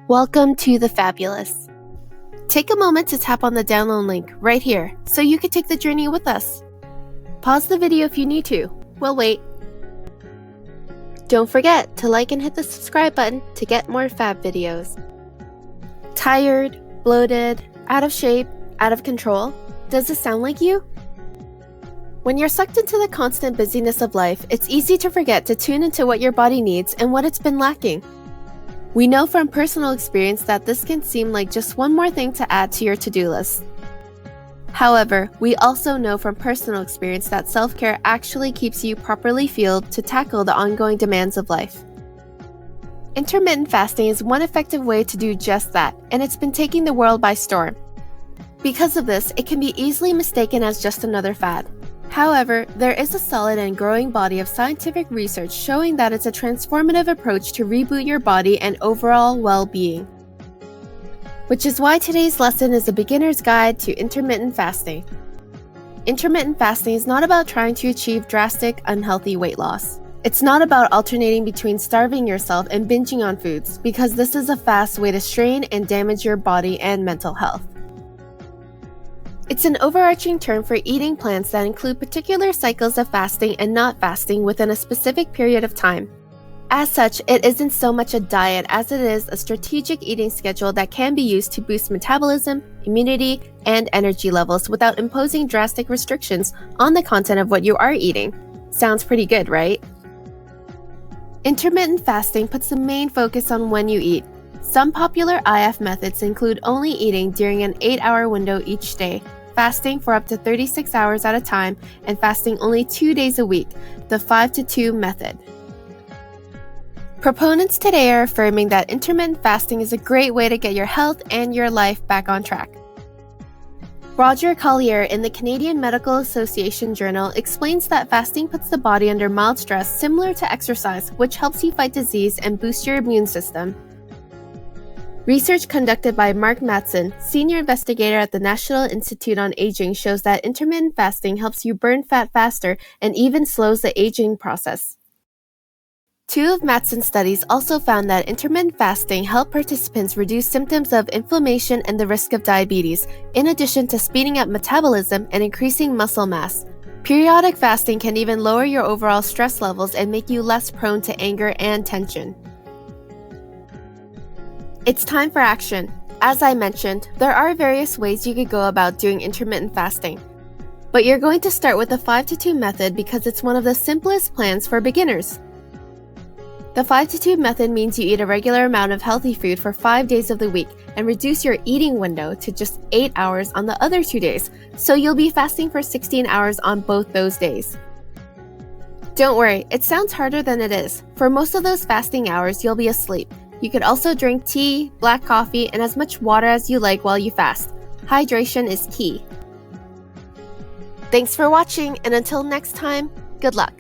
Welcome to the Fabulous. Take a moment to tap on the download link right here so you can take the journey with us. Pause the video if you need to. We'll wait. Don't forget to like and hit the subscribe button to get more fab videos. Tired, bloated, out of shape, out of control? Does this sound like you? When you're sucked into the constant busyness of life, it's easy to forget to tune into what your body needs and what it's been lacking. We know from personal experience that this can seem like just one more thing to add to your to-do list. However, we also know from personal experience that self-care actually keeps you properly fueled to tackle the ongoing demands of life. Intermittent fasting is one effective way to do just that, and it's been taking the world by storm. Because of this, it can be easily mistaken as just another fad. However, there is a solid and growing body of scientific research showing that it's a transformative approach to reboot your body and overall well-being. Which is why today's lesson is a beginner's guide to intermittent fasting. Intermittent fasting is not about trying to achieve drastic, unhealthy weight loss. It's not about alternating between starving yourself and binging on foods, because this is a fast way to strain and damage your body and mental health. It's an overarching term for eating plans that include particular cycles of fasting and not fasting within a specific period of time. As such, it isn't so much a diet as it is a strategic eating schedule that can be used to boost metabolism, immunity, and energy levels without imposing drastic restrictions on the content of what you are eating. Sounds pretty good, right? Intermittent fasting puts the main focus on when you eat. Some popular IF methods include only eating during an 8-hour window each day, fasting for up to 36 hours at a time, and fasting only 2 days a week, the 5-2 method. Proponents today are affirming that intermittent fasting is a great way to get your health and your life back on track. Roger Collier in the Canadian Medical Association Journal explains that fasting puts the body under mild stress similar to exercise, which helps you fight disease and boost your immune system. Research conducted by Mark Matson, senior investigator at the National Institute on Aging, shows that intermittent fasting helps you burn fat faster and even slows the aging process. 2 of Matson's studies also found that intermittent fasting helped participants reduce symptoms of inflammation and the risk of diabetes, in addition to speeding up metabolism and increasing muscle mass. Periodic fasting can even lower your overall stress levels and make you less prone to anger and tension. It's time for action. As I mentioned, there are various ways you could go about doing intermittent fasting. But you're going to start with the 5-2 method because it's one of the simplest plans for beginners. The 5-2 method means you eat a regular amount of healthy food for 5 days of the week and reduce your eating window to just 8 hours on the other 2 days, so you'll be fasting for 16 hours on both those days. Don't worry, it sounds harder than it is. For most of those fasting hours, you'll be asleep. You could also drink tea, black coffee, and as much water as you like while you fast. Hydration is key. Thanks for watching, and until next time, good luck.